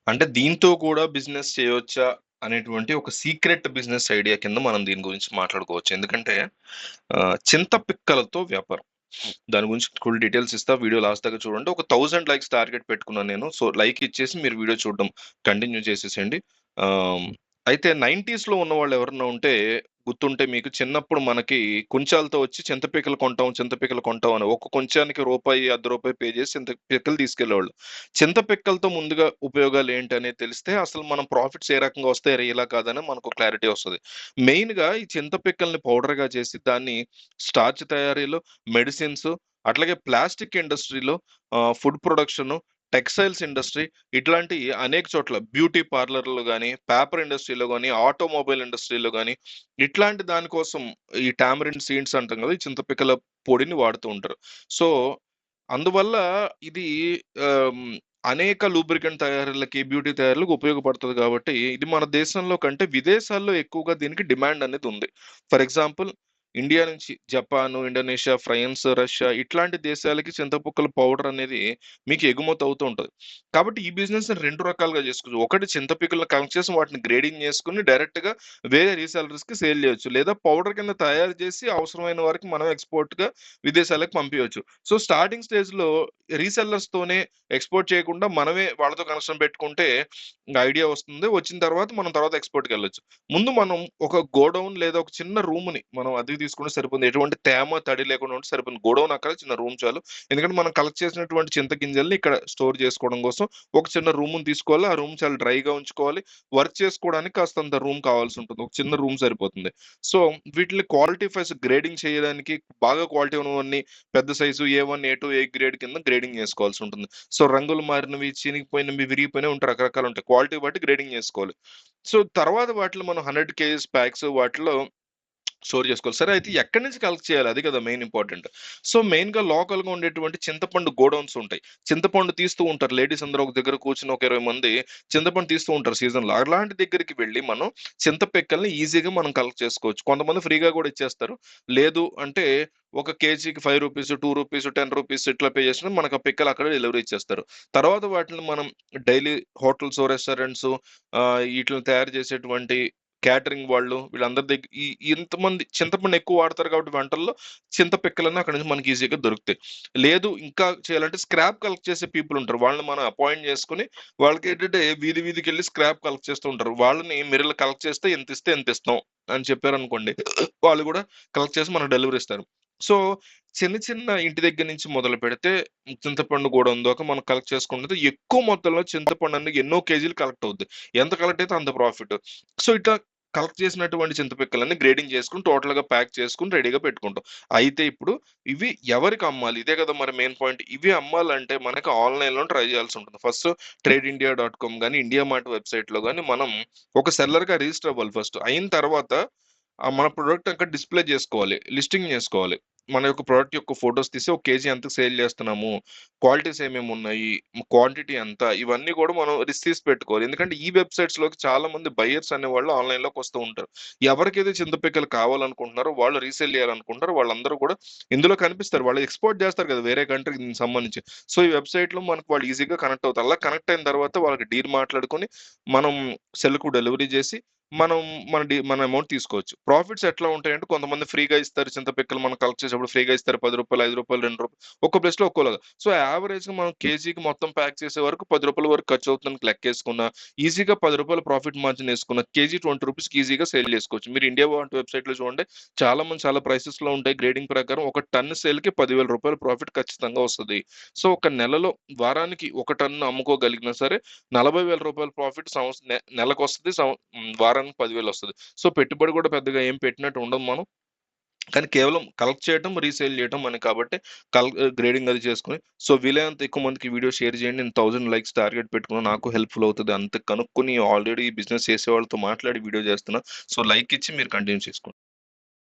అంటే దీంతో కూడా బిజినెస్ చేయొచ్చా అనేటువంటి ఒక సీక్రెట్ బిజినెస్ ఐడియా కింద మనం దీని గురించి మాట్లాడుకోవచ్చు. ఎందుకంటే చింత పిక్కలతో వ్యాపారం. దాని గురించి ఫుల్ డీటెయిల్స్ ఇస్తా. వీడియో లాస్ట్ దాకా చూడండి. ఒక 1000 లైక్స్ టార్గెట్ పెట్టుకున్నాను నేను. సో, లైక్ ఇచ్చేసి మీరు వీడియో చూడడం కంటిన్యూ చేసేసేయండి. ఆహ్, అయితే 90స్‌లో ఉన్నవాళ్ళు ఎవరన్నా ఉంటే గుర్తుంటే మీకు చిన్నప్పుడు మనకి కుంచాలతో వచ్చి చింతపిక్కలు కొంటాం అని. ఒక్క కొంచానికి రూపాయి, రూ. 1 పే చేసి చింత పిక్కలు తీసుకెళ్ళేవాళ్ళు. చింత పిక్కలతో ముందుగా ఉపయోగాలు ఏంటనేది తెలిస్తే అసలు మనం ప్రాఫిట్స్ ఏ రకంగా వస్తాయి, ఇలా కాదని మనకు క్లారిటీ వస్తది. మెయిన్‌గా ఈ చింత పిక్కల్ని పౌడర్‌గా చేసి దాన్ని స్టార్చ్ తయారీలో, మెడిసిన్స్ అట్లాగే ప్లాస్టిక్ ఇండస్ట్రీలో, ఫుడ్ ప్రొడక్షను, టెక్స్‌టైల్స్ ఇండస్ట్రీ ఇట్లాంటి అనేక చోట్ల బ్యూటీ పార్లర్‌లో గాని, పేపర్ ఇండస్ట్రీలో గాని, ఆటోమొబైల్ ఇండస్ట్రీలో గాని ఇట్లాంటి దాని కోసం ఈ టామరిన్ సీడ్స్ అంటాం కదా! ఈ చింతపిక్కల పొడిని వాడుతూ ఉంటారు. సో, అందువల్ల ఇది ఆహ్, అనేక లూబ్రికెంట్ తయారీలకి, బ్యూటీ తయారీలకు ఉపయోగపడుతది కాబట్టి, ఇది మన దేశంలో కంటే విదేశాల్లో ఎక్కువగా దీనికి డిమాండ్ అనేది ఉంది. ఫర్ ఎగ్జాంపుల్ ఇండియా నుంచి జపాను, ఇండోనేషియా, ఫ్రాన్స్, రష్యా ఇట్లాంటి దేశాలకి చింతపిక్కల పౌడర్ అనేది మీకు ఎగుమతి అవుతూ ఉంటది. కాబట్టి ఈ బిజినెస్‌ని 2 రకాలుగా చేసుకోవచ్చు. ఒకటి చింతపిక్కలను కలెక్ట్ చేసి వాటిని గ్రేడింగ్ చేసుకొని డైరెక్ట్‌గా వేరే రీసెల్లర్స్‌కి సేల్ చేయొచ్చు. లేదా పౌడర్ కింద తయారు చేసి అవసరమైన వారికి మనం ఎక్స్‌పోర్ట్‌గా విదేశాలకు పంపియొచ్చు. సో, స్టార్టింగ్ స్టేజ్‌లో రీసెల్లర్స్‌తోనే ఎక్స్‌పోర్ట్ చేయకుండా మనమే వాళ్ళతో కనెక్షన్ పెట్టుకుంటే ఐడియా వస్తుంది. వచ్చిన తర్వాత మనం తర్వాత ఎక్స్‌పోర్ట్‌కెళ్ళొచ్చు. ముందు మనం ఒక గోడౌన్ లేదా ఒక చిన్న రూమ్‌ని మనం అద్దెకు తీసుకుంటే సరిపోతుంది. ఎటువంటి తేమ, తడి లేకుండా ఉంటే సరిపోతుంది. గోడౌన్ అక్కర్లేదు, చిన్న రూమ్ చాలు. ఎందుకంటే మనం కలెక్ట్ చేసినటువంటి చింత గింజల్ని ఇక్కడ స్టోర్ చేసుకోవడం కోసం ఒక చిన్న రూమ్‌ని తీసుకోవాలి. ఆ రూమ్ చాలా డ్రైగా ఉంచుకోవాలి. వర్క్ చేసుకోవడానికి కాస్తంత రూమ్ కావాల్సుంటుంది. ఒక చిన్న రూమ్ సరిపోతుంది. సో, వీటిని క్వాలిటీ వైస్ గ్రేడింగ్ చేయడానికి బాగా క్వాలిటీ ఉన్నవన్నీ పెద్ద సైజు ఏ1, ఏ2, ఏ గ్రేడ్ కింద గ్రేడింగ్ చేసుకోవాల్సుంటుంది. సో, రంగులు మారినవి, చినిగిపోయినవి, విరిగిపోయినవి ఉంటాయి. రకరకాలుంటాయి. క్వాలిటీ బట్టి గ్రేడింగ్ చేసుకోవాలి. సో, తర్వాత వాటిలో మనం 100 కేజీస్ ప్యాక్స్ వాటిలో స్టోర్ చేసుకోవాలి. సరే అయితే ఎక్కడి నుంచి కలెక్ట్ చేయాలి? అది కదా మెయిన్ ఇంపార్టెంట్. సో, మెయిన్‌గా లోకల్‌గా ఉండేటువంటి చింతపండు గోడౌన్స్ ఉంటాయి. చింతపండు తీస్తూ ఉంటారు. లేడీస్ అందరూ ఒక దగ్గర కూర్చొని ఒక 20 మంది చింతపండు తీస్తూ ఉంటారు సీజన్‌లో. అలాంటి దగ్గరికి వెళ్లి మనం చింత పిక్కల్ని ఈజీగా మనం కలెక్ట్ చేసుకోవచ్చు. కొంతమంది ఫ్రీగా కూడా ఇచ్చేస్తారు. లేదు అంటే ఒక కేజీకి రూ. 5, రూ. 2, రూ. 10 ఇట్లా పే చేసినా మనకు ఆ పిక్కలు అక్కడే డెలివరీ ఇచ్చేస్తారు. తర్వాత వాటిని మనం డైలీ హోటల్స్, రెస్టారెంట్స్ ఈటిలిని తయారు చేసేటువంటి క్యాటరింగ్ వాళ్ళు వీళ్ళందరి ఇంతమంది చింతపండు ఎక్కువ వాడతారు కాబట్టి వంటల్లో చింత పిక్కలన్నీ అక్కడి నుంచి మనకి ఈజీగా దొరుకుతాయి. లేదు ఇంకా చేయాలంటే స్క్రాప్ కలెక్ట్ చేసే పీపుల్ ఉంటారు. వాళ్ళని మనం అపాయింట్ చేసుకొని వాళ్ళకేంటంటే వీధి వీధికెళ్ళి స్క్రాప్ కలెక్ట్ చేస్తూ ఉంటారు. వాళ్ళని మీరిలా కలెక్ట్ చేస్తే ఇంతిస్తే ఇంతిస్తాం అని చెప్పారనుకోండి. వాళ్ళు గూడా కలెక్ట్ చేసి మనకు డెలివరీ ఇస్తారు. సో, చిన్న చిన్న ఇంటి దగ్గర నుంచి మొదలుపెడితే చింతపండు గూడౌన్ దాకా మనం కలెక్ట్ చేసుకున్నది ఎక్కువ మొత్తంలో చింతపండు అనేది ఎన్నో కేజీలు కలెక్ట్ అవుద్ది. ఎంత కలెక్ట్ అయితే అంత ప్రాఫిట్. సో, ఇట్లా కలెక్ట్ చేసినటువంటి చింతపిక్కలన్నీ గ్రేడింగ్ చేసుకొని టోటల్‌గా ప్యాక్ చేసుకొని రెడీగా పెట్టుకుంటాం. అయితే ఇప్పుడు ఇవి ఎవరికి అమ్మాలి? ఇదే కదా మరి మెయిన్ పాయింట్. ఇవి అమ్మాలంటే మనకి ఆన్‌లైన్‌లో ట్రై చేయాల్సుంటుంది. ఫస్ట్ ట్రేడిండియా.com గాని, ఇండియా మార్ట్ వెబ్‌సైట్‌లో గాని మనం ఒక సెల్లర్‌గా రిజిస్టర్ అవ్వాలి ఫస్ట్. అయిన తర్వాత మన ప్రొడక్ట్ అక్కడ డిస్‌ప్లే చేసుకోవాలి. లిస్టింగ్ చేసుకోవాలి. మన యొక్క ప్రొడక్ట్ యొక్క ఫోటోస్ తీసి ఒక కేజీ ఎంతకు సేల్ చేస్తున్నాము? క్వాలిటీస్ ఏమేమున్నాయి? క్వాంటిటీ ఎంత? ఇవన్నీ కూడా మనం తీసి పెట్టుకోవాలి. ఎందుకంటే ఈ వెబ్‌సైట్స్‌లోకి చాలా మంది బయర్స్ అనేవాళ్ళు ఆన్‌లైన్‌లోకి వస్తూ ఉంటారు. ఎవరికైతే చింతపిక్కలు కావాలనుకుంటున్నారో, వాళ్ళు రీసేల్ చేయాలనుకుంటారో వాళ్ళందరూ కూడా ఇందులో కనిపిస్తారు. వాళ్ళు ఎక్స్‌పోర్ట్ చేస్తారు కదా! వేరే కంట్రీకి దీనికి సంబంధించి. సో, ఈ వెబ్‌సైట్‌లో మనకు వాళ్ళు ఈజీగా కనెక్ట్ అవుతారు. అలా కనెక్ట్ అయిన తర్వాత వాళ్ళకి డీల్ మాట్లాడుకొని, మనం సెల్‌కు డెలివరీ చేసి, మనం మన అమౌంట్ తీసుకోవచ్చు. ప్రాఫిట్స్ ఎట్లా ఉంటాయంటే కొంతమంది ఫ్రీగా ఇస్తారు. చింతపిక్కలు మనం కలెక్ట్ చేసేటప్పుడు ఫ్రీగా ఇస్తారు. రూ. 10, రూ. 5, రూ. 2 ఒక్కో ప్లేస్‌లో ఒక్కోలాగా. సో, యావరేజ్‌గా మనం కేజీకి మొత్తం ప్యాక్ చేసే వరకు రూ. 10 వరకు ఖర్చు అవుతుందని లెక్కేసుకున్న, ఈజీగా రూ. 10 ప్రాఫిట్ మార్జిన్ ఏసుకున్న, కేజీ రూ. 20కి ఈజీగా సేల్ చేసుకోవచ్చు. మీరు ఇండియా మార్ట్ వెబ్‌సైట్‌లో చూడండి. చాలా మంది చాలా ప్రైసెస్‌లో ఉంటాయి. గ్రేడింగ్ ప్రకారం ఒక టన్ను సేల్‌కి రూ. 10,000 ప్రాఫిట్ ఖచ్చితంగా వస్తది. సో, ఒక నెలలో వారానికి ఒక టన్ను అమ్ముకోగలిగినా సరే రూ. 40,000 ప్రాఫిట్ నెలకొస్తది. వారానికి 10,000 వస్తది. సో, పెట్టుబడి కూడా పెద్దగా ఏం పెట్టినట్టు ఉండదు మనం. కానీ కేవలం కలెక్ట్ చేయటం, రీసేల్ చేయటం అని కాబట్టి గ్రేడింగ్ అది చేసుకొని సో, వీలైనంత ఎక్కువ మందికి ఈ వీడియో షేర్ చేయండి. నేను 1000 లైక్స్ టార్గెట్ పెట్టుకున్నా. నాకు హెల్ప్‌ఫుల్ అవుతది. అంత కనుక్కొని ఆల్రెడీ బిజినెస్ చేసే వాళ్ళతో మాట్లాడి వీడియో చేస్తున్నా. సో, లైక్ ఇచ్చి మీరు కంటిన్యూ చేసుకోండి.